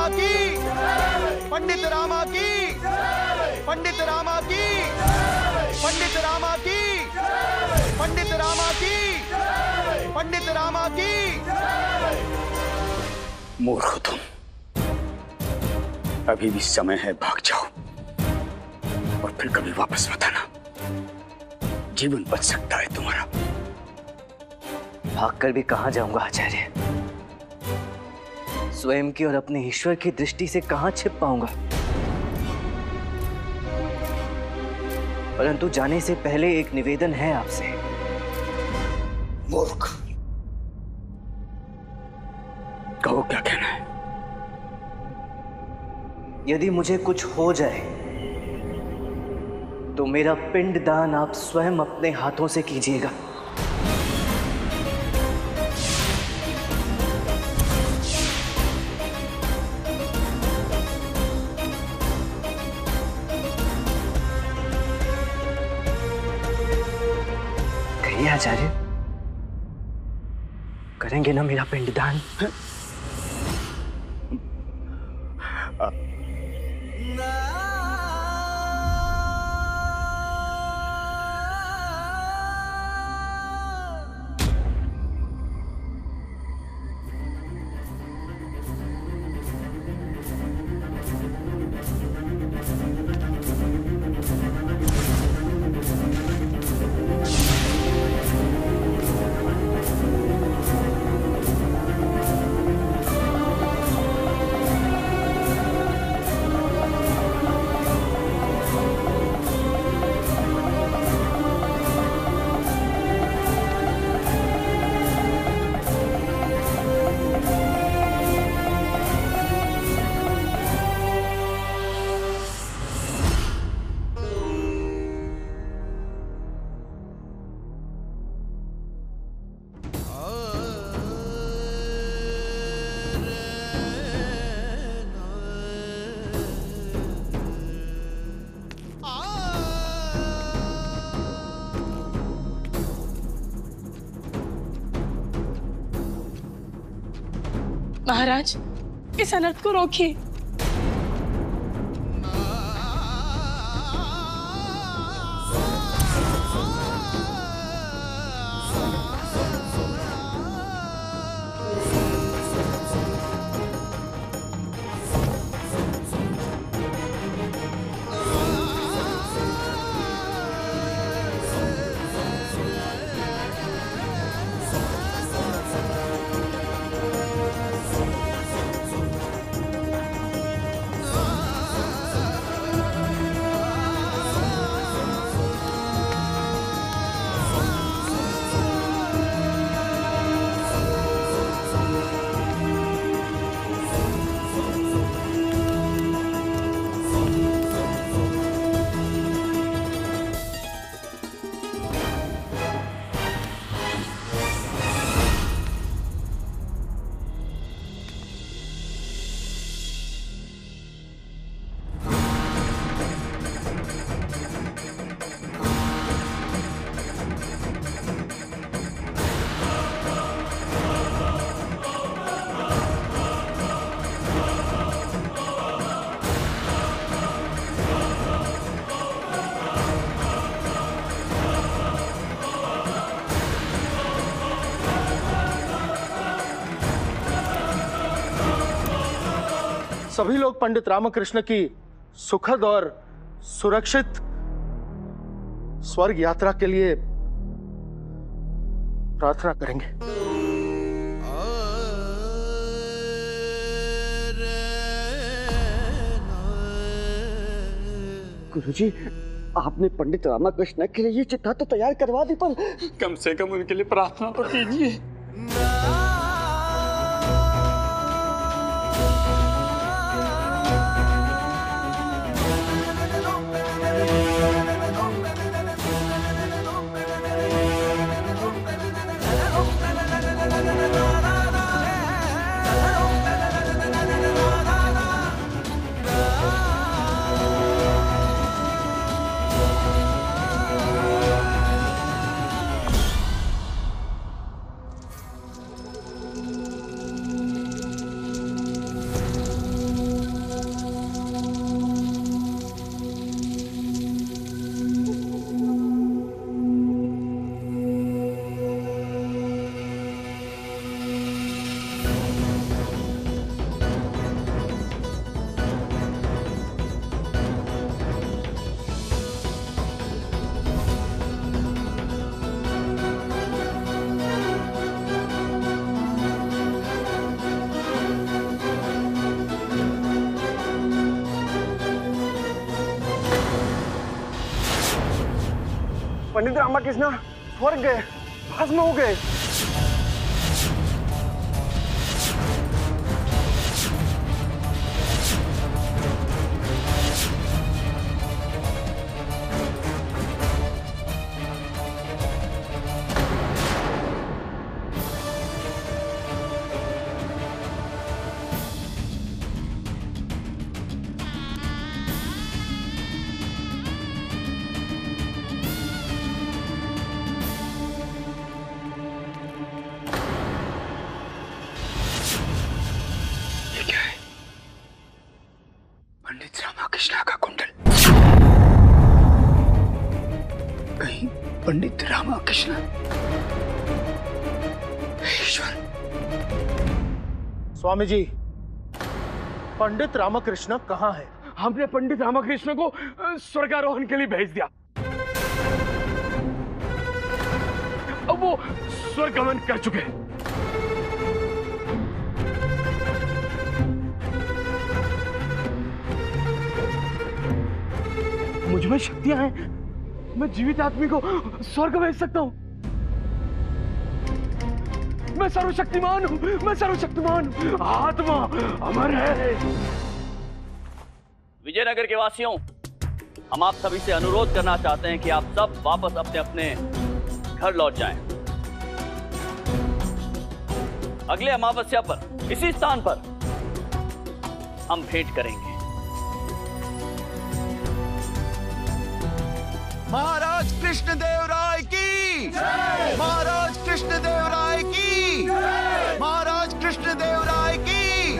रामा की, पंडित रामा की, पंडित रामा की, पंडित रामा की, पंडित रामा की, पंडित रामा की। मूर्ख तुम, अभी भी समय है, भाग जाओ और फिर कभी वापस मत आना। जीवन बच सकता है तुम्हारा। भागकर भी कहां जाऊंगा आचार्य? स्वयं की और अपने ईश्वर की दृष्टि से कहां छिप पाऊंगा? परंतु जाने से पहले एक निवेदन है आपसे। मूर्ख, कहो क्या कहना है? यदि मुझे कुछ हो जाए तो मेरा पिंडदान आप स्वयं अपने हाथों से कीजिएगा। कहिए आचार्य, करेंगे ना मेरा पिंडदान? महाराज, इस अनर्थ को रोकिए। सभी लोग पंडित रामकृष्ण की सुखद और सुरक्षित स्वर्ग यात्रा के लिए प्रार्थना करेंगे। गुरुजी, आपने पंडित रामकृष्ण के लिए ये चिट्ठा तो तैयार करवा दी, पर कम से कम उनके लिए प्रार्थना तो कीजिए। पंडित रामकृष्ण स्वर्ग गए, भस्म हो गए। पंडित रामकृष्ण का कुंडल। कहीं पंडित रामकृष्ण। ईश्वर। स्वामी जी, पंडित रामकृष्ण कहाँ है? हमने पंडित रामकृष्ण को स्वर्गारोहण के लिए भेज दिया। अब वो स्वर्गमन कर चुके हैं। मुझ में शक्तियां हैं, मैं जीवित आदमी को स्वर्ग भेज सकता हूं। मैं सर्वशक्तिमान हूं, मैं सर्वशक्तिमान हूं। आत्मा अमर है। विजयनगर के वासियों, हम आप सभी से अनुरोध करना चाहते हैं कि आप सब वापस अपने अपने घर लौट जाएं। अगले अमावस्या पर इसी स्थान पर हम भेंट करेंगे। महाराज कृष्णदेव राय की, महाराज कृष्णदेव राय की, महाराज कृष्णदेव राय की।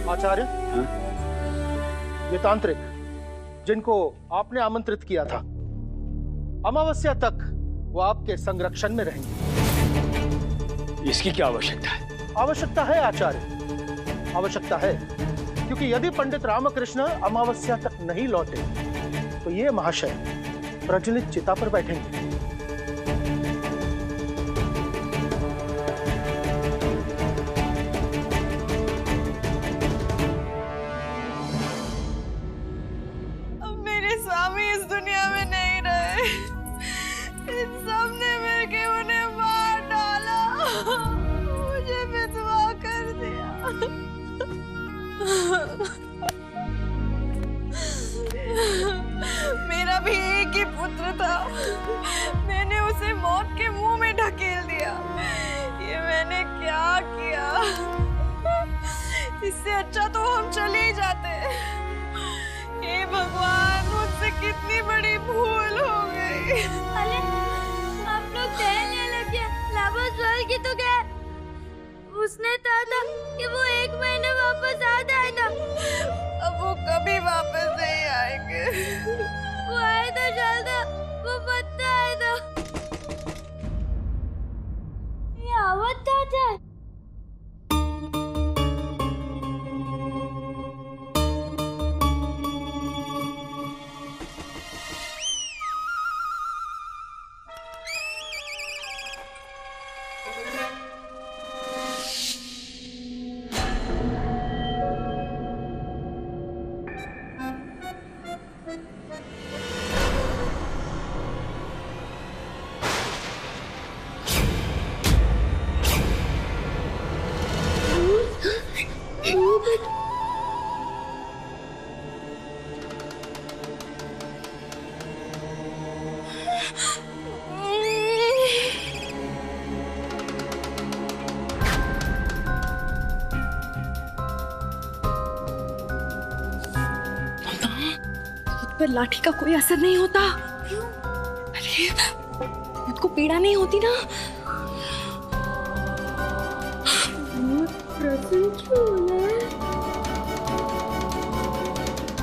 आचार्य, ये तांत्रिक जिनको आपने आमंत्रित किया था, अमावस्या तक वो आपके संरक्षण में रहेंगे। इसकी क्या आवश्यकता है? आवश्यकता है आचार्य, आवश्यकता है, क्योंकि यदि पंडित रामकृष्ण अमावस्या तक नहीं लौटे तो ये महाशय प्रज्वलित चिता पर बैठेंगे। अब मेरे स्वामी इस दुनिया में नहीं रहे। इन सबने मिलके उन्हें मार डाला, मुझे विधवा कर दिया। मेरा भी एक ही पुत्र था, मैंने उसे मौत के मुंह में ढकेल दिया। ये मैंने क्या किया? इससे अच्छा तो हम चले ही जाते। हे भगवान, मुझसे कितनी बड़ी भूल हो गई। अरे आप लोग कहने लगे लाभा स्वर्ग की तो क्या? उसने कहा था कि वो 1 महीने वापस आ जाएगा। अब वो कभी वापस नहीं आएंगे। वो आए तो चलता, वो पत्ता आए तो ये आवत था जाए। पर लाठी का कोई असर नहीं होता। अरे खुद को पीड़ा नहीं होती ना।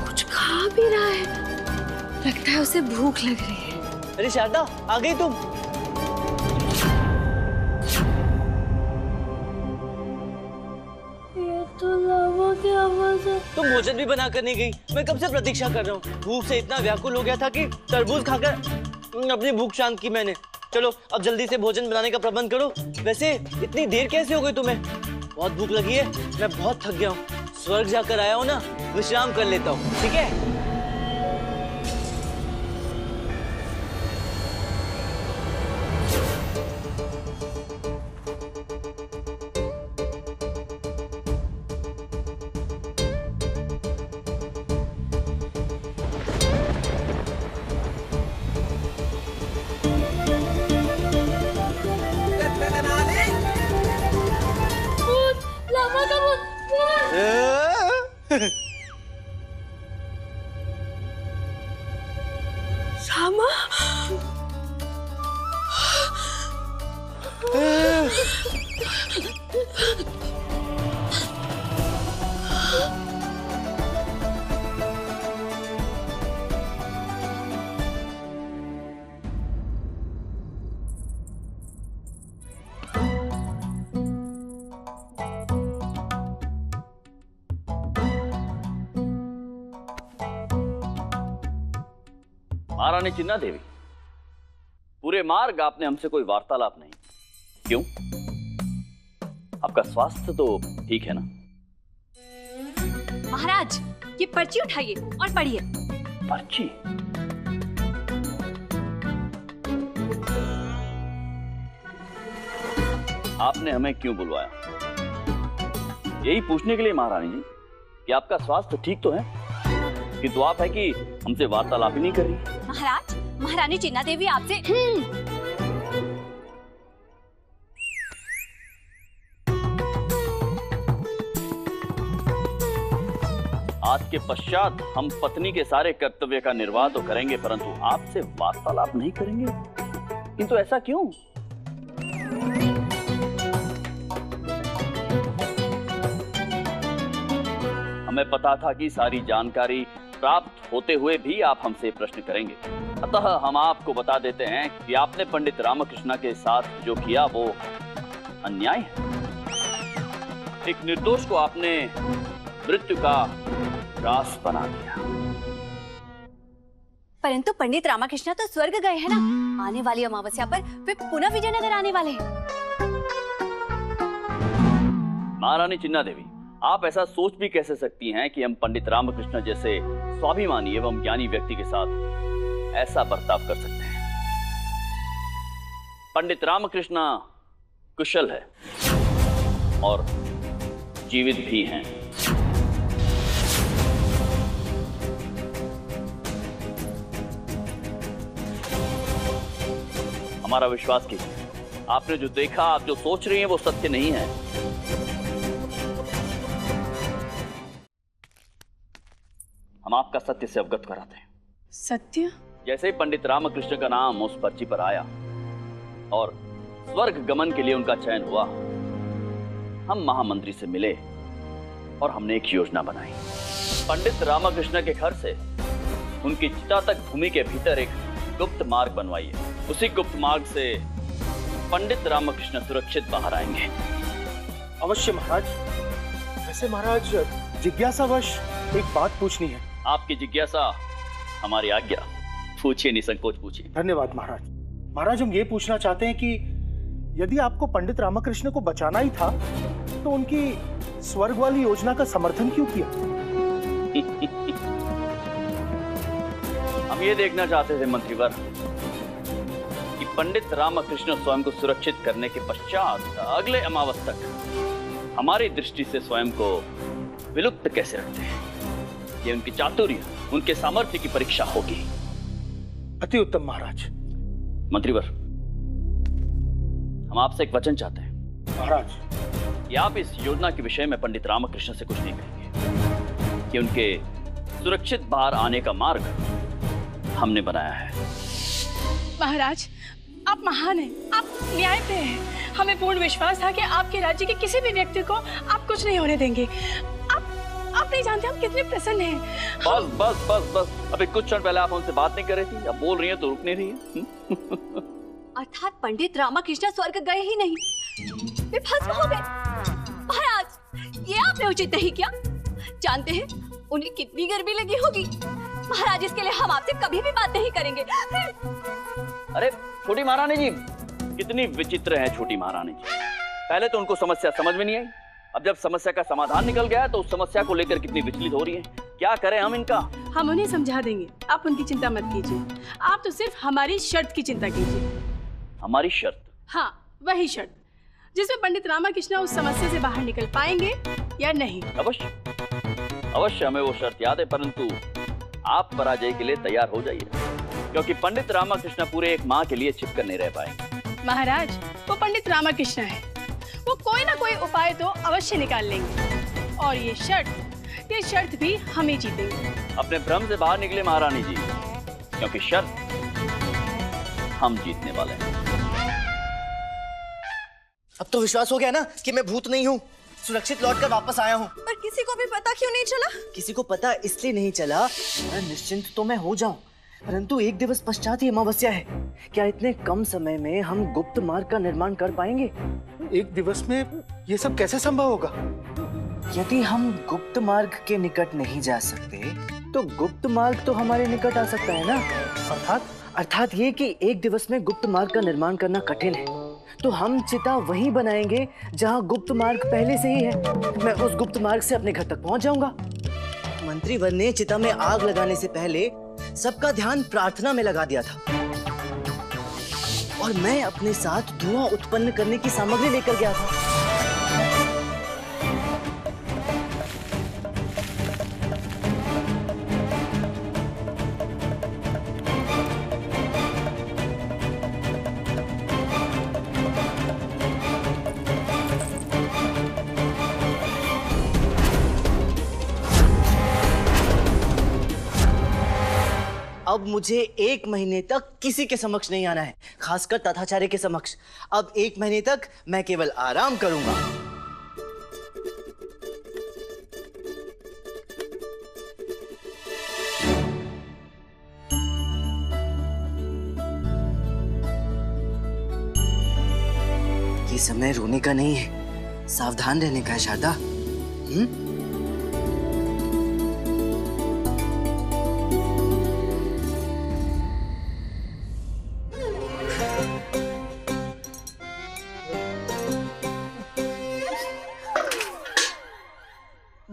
कुछ खा भी रहा है, लगता है उसे भूख लग रही है। अरे शारदा, आ गई तुम? तुम भोजन भी बना कर नहीं गई। मैं कब से प्रतीक्षा कर रहा हूँ। भूख से इतना व्याकुल हो गया था कि तरबूज खाकर अपनी भूख शांत की मैंने। चलो अब जल्दी से भोजन बनाने का प्रबंध करो। वैसे इतनी देर कैसे हो गई तुम्हें? बहुत भूख लगी है, मैं बहुत थक गया हूँ। स्वर्ग जाकर आया हूँ ना, विश्राम कर लेता हूँ, ठीक है? लामा का भूत। सामा महारानी चिन्ना देवी, पूरे मार्ग आपने हमसे कोई वार्तालाप नहीं। क्यों? आपका स्वास्थ्य तो ठीक है ना? महाराज, ये पर्ची उठाइए और पढ़िए। पर्ची? आपने हमें क्यों बुलवाया? यही पूछने के लिए महारानी जी कि आपका स्वास्थ्य ठीक तो है, किंतु आप है कि हमसे वार्तालाप ही नहीं कर रही। महाराज, महारानी चिन्ना देवी आपसे आज के पश्चात हम पत्नी के सारे कर्तव्य का निर्वाह तो करेंगे, परंतु आपसे वार्तालाप नहीं करेंगे। किंतु ऐसा क्यों? हमें पता था कि सारी जानकारी प्राप्त होते हुए भी आप हमसे प्रश्न करेंगे, अतः हम आपको बता देते हैं कि आपने पंडित रामकृष्ण के साथ जो किया वो अन्याय है। एक निर्दोष को आपने मृत्यु का रास बना दिया। परंतु पंडित रामकृष्ण तो स्वर्ग गए हैं ना। आने वाली अमावस्या पर वे पुनः विजयनगर आने वाले हैं। महारानी चिन्ना देवी, आप ऐसा सोच भी कैसे सकती हैं कि हम पंडित रामकृष्ण जैसे स्वाभिमानी एवं ज्ञानी व्यक्ति के साथ ऐसा बर्ताव कर सकते हैं? पंडित रामकृष्ण कुशल है और जीवित भी हैं। हमारा विश्वास कीजिए, आपने जो देखा, आप जो सोच रही हैं वो सत्य नहीं है। हम आपका सत्य से अवगत कराते हैं। सत्य? जैसे ही पंडित रामकृष्ण का नाम उस पर्ची पर आया और स्वर्ग गमन के लिए उनका चयन हुआ, हम महामंत्री से मिले और हमने एक योजना बनाई। पंडित रामकृष्ण के घर से उनकी चिता तक भूमि के भीतर एक गुप्त मार्ग बनवाइए। उसी गुप्त मार्ग से पंडित रामकृष्ण सुरक्षित बाहर आएंगे। अवश्य महाराज। वैसे महाराज, जिज्ञासावश एक बात पूछनी है। आपकी जिज्ञासा हमारी आज्ञा, पूछिए, निसंकोच पूछिए। धन्यवाद महाराज। महाराज, हम ये पूछना चाहते हैं कि यदि आपको पंडित रामकृष्ण को बचाना ही था तो उनकी स्वर्ग वाली योजना का समर्थन क्यों किया? हम ये देखना चाहते थे मंत्रीवर कि पंडित रामकृष्ण स्वयं को सुरक्षित करने के पश्चात अगले अमावस तक हमारी दृष्टि से स्वयं को विलुप्त कैसे रखते हैं। ये उनकी चातुर्य, उनके सामर्थ्य की परीक्षा होगी। अति उत्तम महाराज। मंत्रीवर, हम आपसे एक वचन चाहते हैं महाराज कि आप इस योजना के विषय में पंडित रामकृष्ण से कुछ नहीं कहेंगे, कि उनके सुरक्षित बाहर आने का मार्ग हमने बनाया है। महाराज, आप महान हैं, आप न्यायप्रिय हैं। हमें पूर्ण विश्वास था कि आपके राज्य के किसी भी व्यक्ति को आप कुछ नहीं होने देंगे। आप नहीं जानते हम कितने प्रसन्न हैं। बस बस बस बस, अभी कुछ क्षण पहले आप हमसे बात नहीं कर रही थी, अब बोल रही हैं तो रुक नहीं रही है। अर्थात पंडित रामकृष्ण स्वर्ग गए ही नहीं, वे भस्म हो गए। महाराज, ये आपने उचित नहीं किया। जानते हैं उन्हें कितनी गर्मी लगी होगी। महाराज, इसके लिए हम आपसे कभी भी बात नहीं करेंगे। अरे छोटी महारानी जी, कितनी विचित्र है छोटी महारानी जी। पहले तो उनको समस्या समझ में नहीं आई, अब जब समस्या का समाधान निकल गया तो उस समस्या को लेकर कितनी विचलित हो रही है। क्या करें हम इनका? हम उन्हें समझा देंगे, आप उनकी चिंता मत कीजिए। आप तो सिर्फ हमारी शर्त की चिंता कीजिए। हमारी शर्त? हाँ, वही शर्त जिसमें पंडित रामाकृष्ण उस समस्या से बाहर निकल पाएंगे या नहीं। अवश्य अवश्य, हमें वो शर्त याद है, परंतु आप पराजय के लिए तैयार हो जाइए, क्योंकि पंडित रामाकृष्ण पूरे एक माह के लिए छिपकर नहीं रह पाएंगे। महाराज, वो पंडित रामाकृष्ण है, वो कोई ना कोई उपाय तो अवश्य निकाल लेंगे, और ये शर्त भी हम ही जीतेंगे। अपने भ्रम से बाहर निकले महारानी जी, क्योंकि शर्त हम जीतने वाले हैं। अब तो विश्वास हो गया ना कि मैं भूत नहीं हूँ, सुरक्षित लौटकर वापस आया हूँ। पर किसी को भी पता क्यों नहीं चला? किसी को पता इसलिए नहीं चला, निश्चिंत तो मैं हो जाऊं, परंतु एक दिवस पश्चात ही अमावस्या है। क्या इतने कम समय में हम गुप्त मार्ग का निर्माण कर पाएंगे? एक दिवस में ये सब कैसे संभव होगा? यदि हम गुप्त मार्ग के निकट नहीं जा सकते तो गुप्त मार्ग तो हमारे निकट आ सकता है ना। अर्थात ये कि एक दिवस में गुप्त मार्ग का निर्माण करना कठिन है, तो हम चिता वहीं बनाएंगे जहां गुप्त मार्ग पहले से ही है। मैं उस गुप्त मार्ग से अपने घर तक पहुंच जाऊंगा। मंत्रीवर ने चिता में आग लगाने से पहले सबका ध्यान प्रार्थना में लगा दिया था, और मैं अपने साथ धुआं उत्पन्न करने की सामग्री लेकर गया था। अब मुझे 1 महीने तक किसी के समक्ष नहीं आना है, खासकर तथाचार्य के समक्ष। अब 1 महीने तक मैं केवल आराम करूंगा। ये समय रोने का नहीं है, सावधान रहने का है शारदा।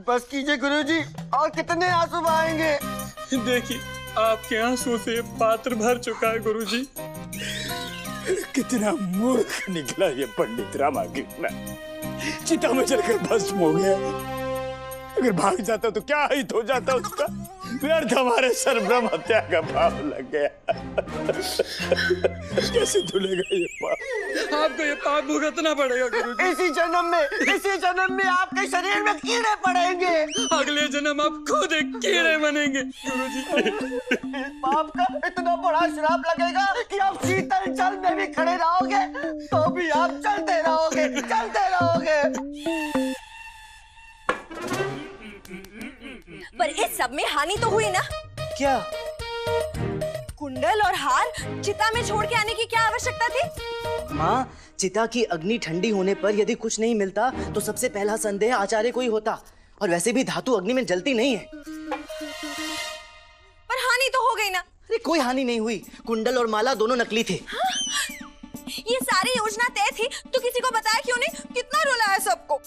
बस कीजिए गुरुजी, और कितने आंसू बहाएंगे? देखिए, आपके आंसू से पात्र भर चुका है गुरुजी। कितना मूर्ख निकला ये पंडित रामाकृष्ण, चिता में जलकर भस्म हो गया। अगर भाग जाता तो क्या हित हो जाता उसका? व्यर्थ हमारे सरभ्रम हत्या का पाप लग गया। कैसे धुलेगा ये पाप? आपको ये पाप भुगतना पड़ेगा गुरुजी। इसी जन्म में आपके शरीर में कीड़े पड़ेंगे। अगले जन्म आप खुद एक कीड़े बनेंगे गुरुजी। पाप का इतना बड़ा श्राप लगेगा कि आप शीतल जल में भी खड़े रहोगे तो भी आप चलते रहोगे। पर इस सब में हानि तो हुई ना? क्या? कुंडल और हार चिता में छोड़ के आने की क्या आवश्यकता थी? माँ, चिता की अग्नि ठंडी होने पर यदि कुछ नहीं मिलता तो सबसे पहला संदेह आचार्य को ही होता, और वैसे भी धातु अग्नि में जलती नहीं है। पर हानि तो हो गई ना? अरे कोई हानि नहीं हुई, कुंडल और माला दोनों नकली थे। हाँ? ये सारी योजना तय थी तो किसी को बताया क्यों नहीं? कितना रुलाया सबको।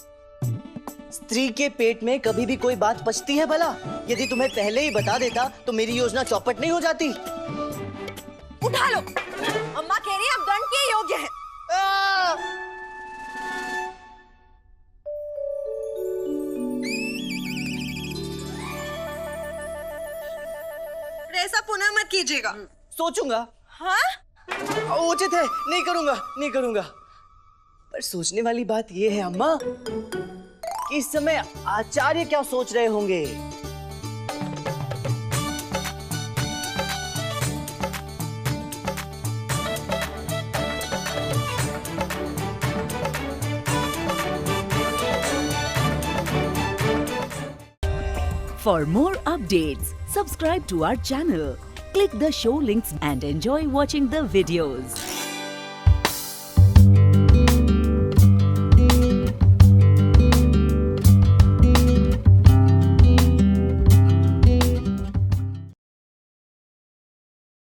स्त्री के पेट में कभी भी कोई बात पचती है भला? यदि तुम्हें पहले ही बता देता तो मेरी योजना चौपट नहीं हो जाती। उठा लो, अम्मा कह रही है आप दंड के योग्य हैं। ऐसा पुनः मत कीजिएगा। सोचूंगा। हाँ? उचित है, नहीं करूंगा। पर सोचने वाली बात यह है अम्मा, इस समय आचार्य क्या सोच रहे होंगे? For more updates, subscribe to our channel, click the show links and enjoy watching the videos.